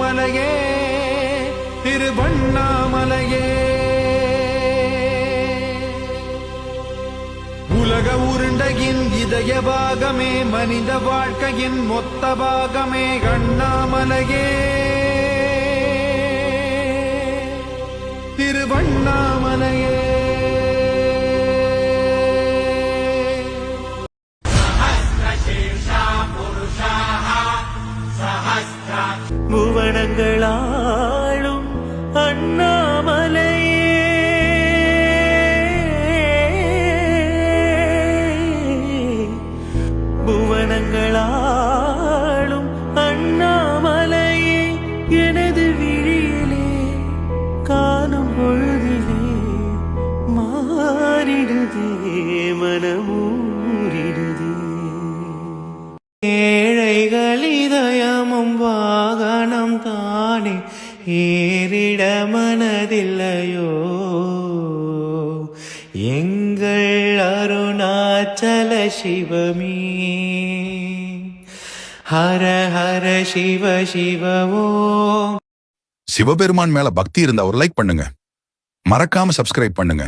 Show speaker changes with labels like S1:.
S1: மலையே திருவண்ணாமலையே. உலக உருண்டையின் இதய பாகமே, மனித வாழ்க்கையின் மொத்த பாகமே அண்ணாமலையே திருவண்ணாமலையே.
S2: புவனங்களாளும் அண்ணாமலையே, புவனங்களாளும் அண்ணாமலையே. எனது விழியிலே காணும் பொழுதிலே மாறிடுதே மனமூறிடுதே. ஏழைகள் இதயமும் வாகனம் தானே ஏறிட மனதில்லையோ. எங்கள் அருணாச்சல சிவமே ஹர ஹர சிவ சிவவோ.
S3: சிவபெருமான் மேல பக்தி இருந்தா ஒரு லைக் பண்ணுங்க, மறக்காம சப்ஸ்கிரைப் பண்ணுங்க.